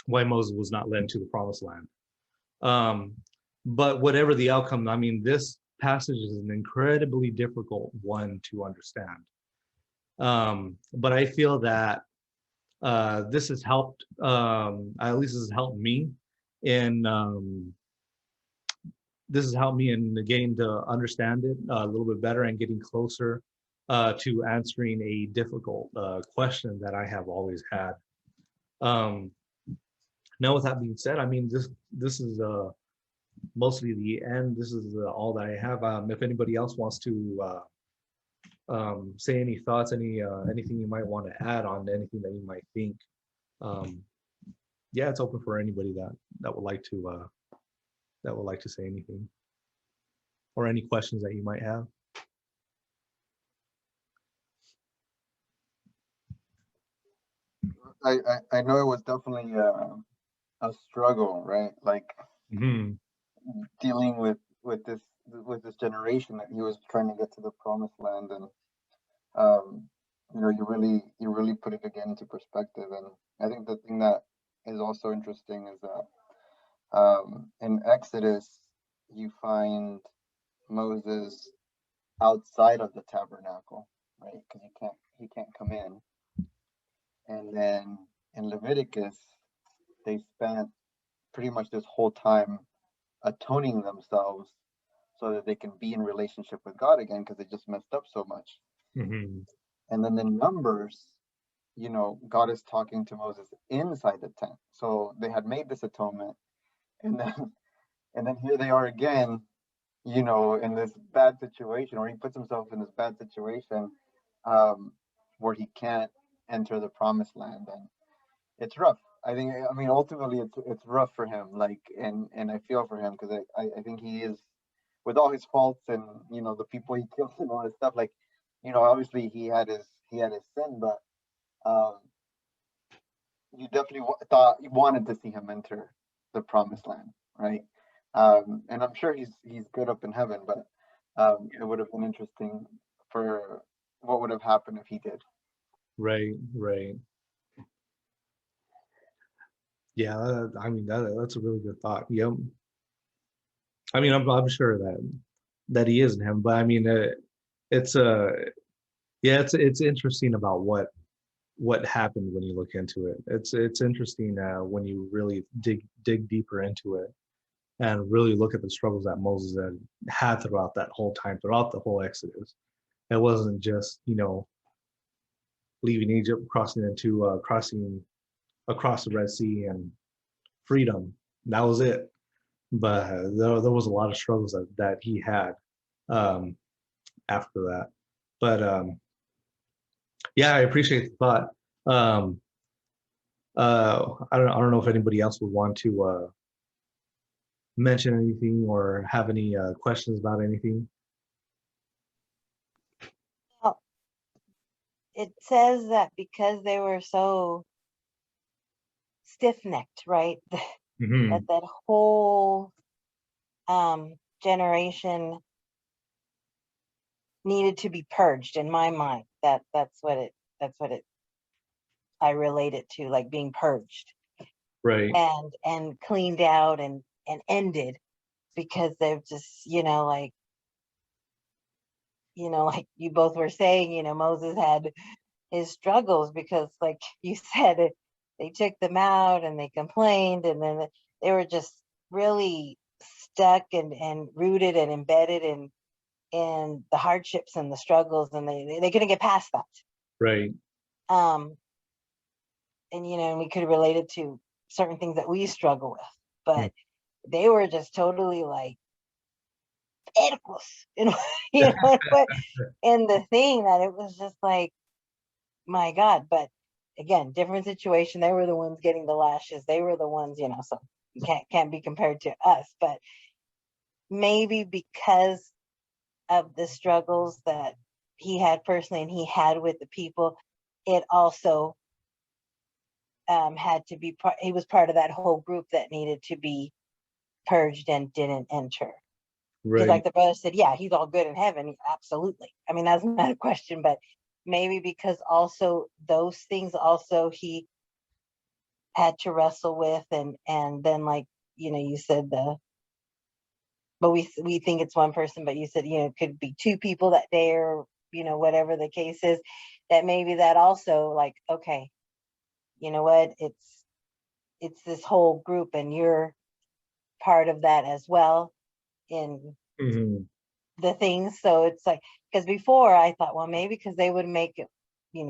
Moses was not led into the promised land. But whatever the outcome, I mean, this passage is an incredibly difficult one to understand. But I feel that this has helped, at least this has helped me in getting to understand it a little bit better and getting closer to answering a difficult question that I have always had. Now, with that being said, I mean, this is mostly the end. This is all that I have. If anybody else wants to say any thoughts, anything you might want to add on anything that you might think, yeah, it's open for anybody that would like to say anything or any questions that you might have. I know it was definitely a struggle, right? Like dealing with this generation that he was trying to get to the promised land, and you really put it again into perspective. And I think the thing that is also interesting is that in Exodus you find Moses outside of the tabernacle, right? Because he can't come in. And then in Leviticus, they spent pretty much this whole time atoning themselves so that they can be in relationship with God again, because they just messed up so much. And then in Numbers, God is talking to Moses inside the tent. So they had made this atonement, and then here they are again, you know, in this bad situation, or he puts himself in this bad situation, um, where he can't enter the promised land, and it's rough. I mean, ultimately, it's rough for him. Like, and I feel for him because I think he is, with all his faults and you know the people he killed and all this stuff. Like, you know, obviously he had his sin, but um, you definitely thought you wanted to see him enter the promised land, right? And I'm sure he's good up in heaven, but it would have been interesting for what would have happened if he did. Right, right. Yeah, I mean that's a really good thought. Yep. I mean, I'm sure that he is in heaven, but I mean, it's yeah, it's interesting about what happened when you look into it. It's interesting when you really dig deeper into it and really look at the struggles that Moses had throughout that whole time, throughout the whole Exodus. It wasn't just, you know, leaving Egypt, crossing across the Red Sea and freedom. That was it. But there was a lot of struggles that he had um, after that. But yeah, I appreciate the thought. Um, I don't know if anybody else would want to mention anything or have any questions about anything. Well, it says that because they were so stiff-necked, right? Hmm. That whole generation needed to be purged in my mind. That's what it I relate it to, like being purged Right. and cleaned out and ended because they've just, like you both were saying, Moses had his struggles because like you said they took them out and they complained and then they were just really stuck and rooted and embedded in the hardships and the struggles and they couldn't get past that. Right. um and and we could relate it to certain things that we struggle with, but they were just totally like edibles, but and the thing that it was just like, my God. But again, different situation. They were the ones getting the lashes. They were the ones, so you can't be compared to us. But maybe because of the struggles that he had personally and he had with the people, it also had to be part. He was part of that whole group that needed to be purged and didn't enter. Because, Right. like the brother said, yeah, he's all good in heaven. Absolutely. I mean, that's not a question. But maybe because also those things also he had to wrestle with, and then like you said but we think it's one person, but you said it could be two people that day, or whatever the case is, that maybe that also, like, okay, you know what, it's this whole group and you're part of that as well in Hmm. the things. So it's like, because before I thought, well, maybe because they would make it,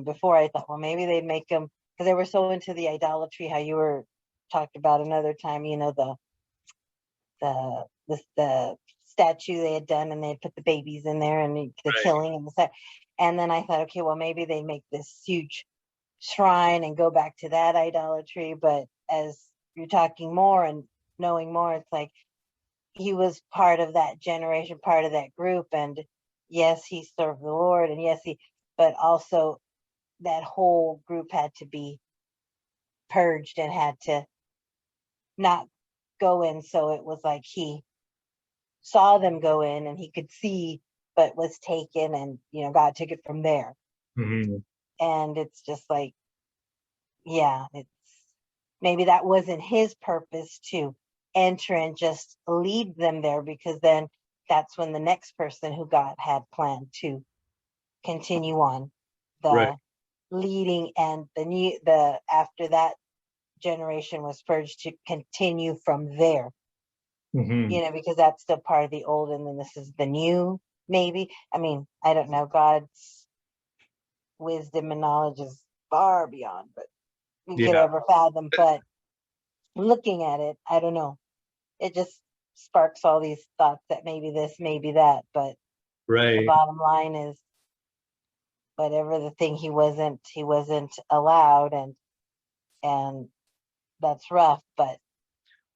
before I thought, well, maybe they'd make them because they were so into the idolatry, how you were talked about another time, the statue they had done and they had put the babies in there and the Right. killing and the stuff. And then I thought, okay, well, maybe they make this huge shrine and go back to that idolatry. But as you're talking more and knowing more, it's like he was part of that generation, part of that group. And yes, he served the Lord, and yes, but also that whole group had to be purged and had to not go in. So it was like he saw them go in and he could see, but was taken, and God took it from there. Hmm. And it's just like, yeah, it's maybe that wasn't his purpose to enter and just lead them there, because then that's when the next person who God had planned to continue on Right. the leading, and the after that generation was purged to continue from there, Hmm. because that's still part of the old and then this is the new. Maybe, I mean, I don't know, God's wisdom and knowledge is far beyond but we could Yeah. ever fathom. But looking at it, I don't know, it just sparks all these thoughts that maybe this, maybe that, but the Right. bottom line is whatever the thing he wasn't allowed, and that's rough, but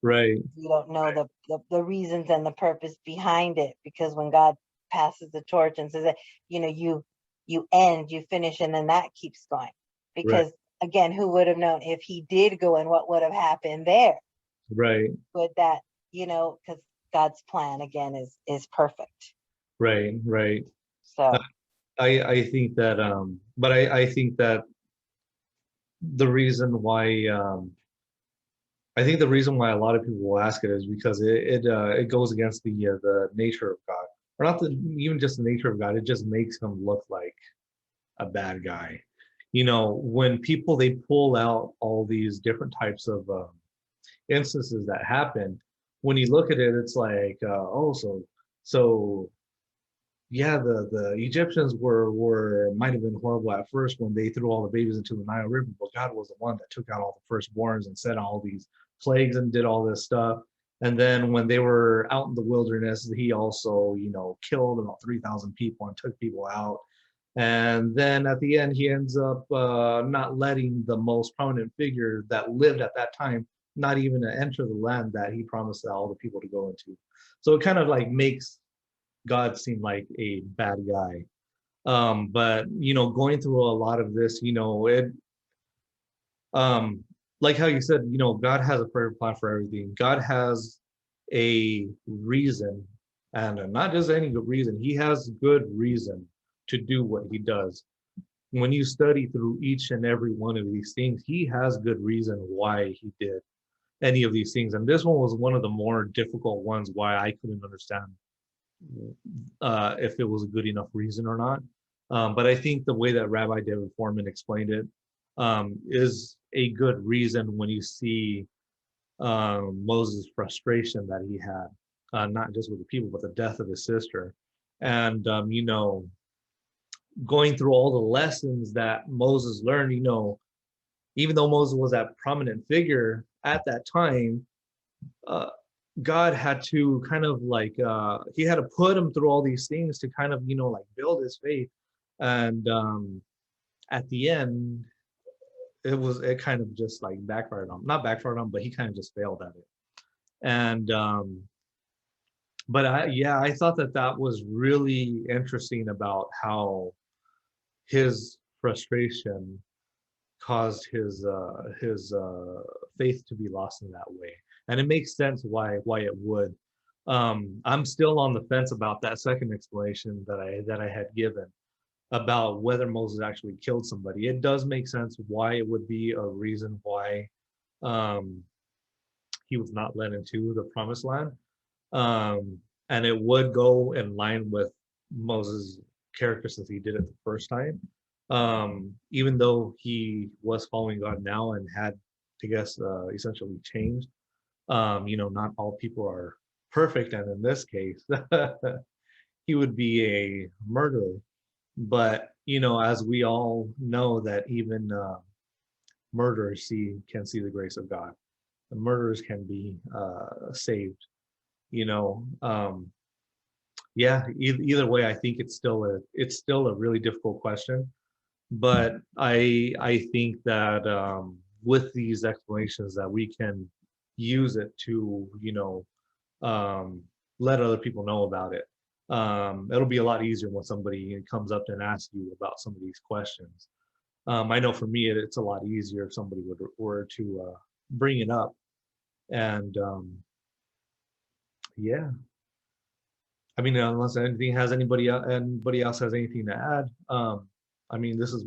Right. you don't know the reasons and the purpose behind it, because when God passes the torch and says that, you end, you finish, and then that keeps going. Right. Because again, who would have known if he did go and what would have happened there? Right. Would that, because God's plan again is perfect. Right. Right. So I think that but I think that the reason why I think the reason why a lot of people will ask it is because it goes against the nature of God, or not even just the nature of God. It just makes him look like a bad guy. When people they pull out all these different types of instances that happen, when you look at it, it's like, oh, so yeah, the Egyptians were might have been horrible at first when they threw all the babies into the Nile River, but God was the one that took out all the firstborns and set all these plagues and did all this stuff. And then when they were out in the wilderness, he also, killed about 3,000 people and took people out. And then at the end, he ends up not letting the most prominent figure that lived at that time not even enter the land that he promised all the people to go into. So it kind of like makes God seemed like a bad guy. But going through a lot of this, it um like how you said, God has a perfect plan for everything. God has a reason, and not just any good reason, he has good reason to do what he does. When you study through each and every one of these things, he has good reason why he did any of these things. And this one was one of the more difficult ones why I couldn't understand if it was a good enough reason or not. But I think the way that Rabbi David Foreman explained it is a good reason when you see Moses' frustration that he had, not just with the people, but the death of his sister. And, going through all the lessons that Moses learned, even though Moses was that prominent figure at that time, uh, God had to kind of like he had to put him through all these things to kind of like build his faith. And at the end, it kind of just like backfired on, not backfired on, but he kind of just failed at it. And but I thought that was really interesting about how his frustration caused his faith to be lost in that way. And it makes sense why it would. I'm still on the fence about that second explanation that I had given about whether Moses actually killed somebody. It does make sense why it would be a reason why um, he was not led into the promised land. And it would go in line with Moses' character since he did it the first time. Even though he was following God now and had, I guess, essentially changed. Not all people are perfect, and in this case, he would be a murderer. But as we all know, that even murderers can see the grace of God. The murderers can be saved. You know, yeah. Either way, I think it's still a really difficult question. But I think that with these explanations that we can use it to let other people know about it. It'll be a lot easier when somebody comes up and asks you about some of these questions. I know for me it's a lot easier if somebody were to bring it up. And yeah, I mean, unless anybody else has anything to add, I mean, this is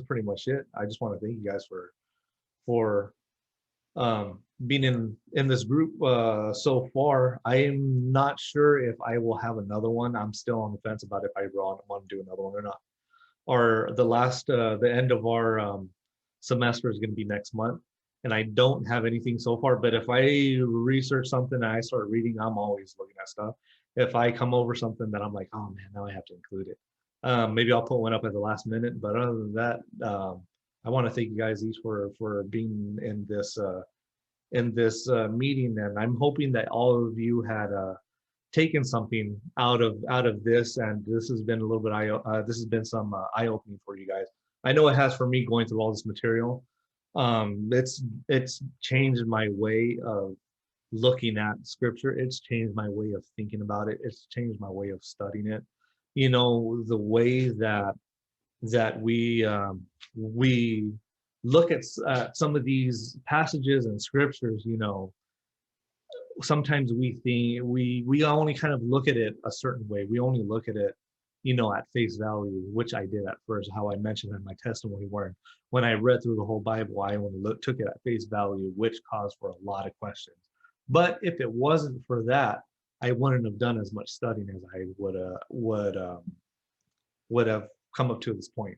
pretty much it. I just want to thank you guys for being in this group so far. I am not sure if I will have another one. I'm still on the fence about if I want to do another one or not. Or the end of our semester is going to be next month, and I don't have anything so far. But if I research something and I start reading, I'm always looking at stuff. If I come over something that I'm like, oh man, now I have to include it. Maybe I'll put one up at the last minute. But other than that, I want to thank you guys each for being in this in this meeting, and I'm hoping that all of you had taken something out of this, and this has been a little bit this has been some eye opening for you guys. I know it has for me going through all this material. It's changed my way of looking at scripture. It's changed my way of thinking about it. It's changed my way of studying it. You know, the way that we look at some of these passages and scriptures, you know, sometimes we think we only kind of look at it a certain way. We only look at it, you know, at face value, which I did at first, how I mentioned in my testimony, where when I read through the whole Bible, I only took it at face value, which caused for a lot of questions. But if it wasn't for that, I wouldn't have done as much studying as I would have come up to this point,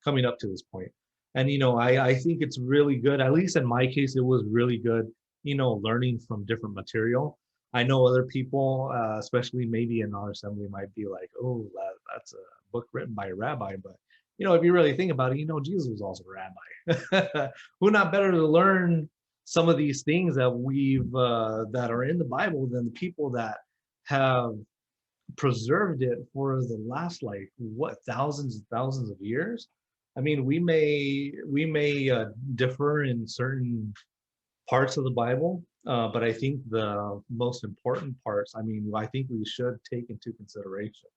coming up to this point. And you know, I think it's really good. At least in my case, it was really good. You know, learning from different material. I know other people, especially maybe in our assembly, might be like, "Oh, that's a book written by a rabbi." But you know, if you really think about it, you know, Jesus was also a rabbi. Who not better to learn some of these things that that are in the Bible than the people that have preserved it for the last, like, what, thousands and thousands of years. I mean, we may differ in certain parts of the Bible, but I think the most important parts, I mean, I think we should take into consideration,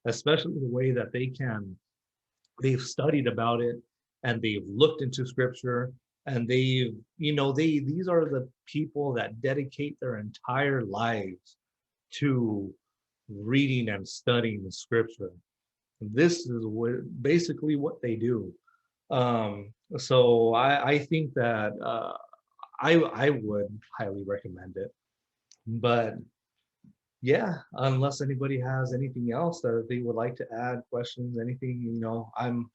especially the way that they've studied about it, and they've looked into scripture, and they've, you know, these are the people that dedicate their entire lives to reading and studying the scripture. This is basically what they do. So I think that I would highly recommend it. But yeah, unless anybody has anything else that they would like to add, questions, anything, you know, I'm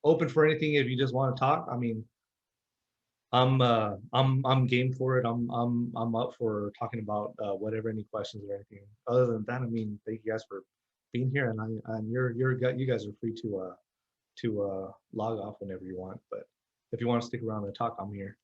open for anything. If you just want to talk, I mean, I'm game for it. I'm up for talking about whatever, any questions or anything. Other than that, I mean, thank you guys for being here, and you guys are free to log off whenever you want. But if you want to stick around and talk, I'm here.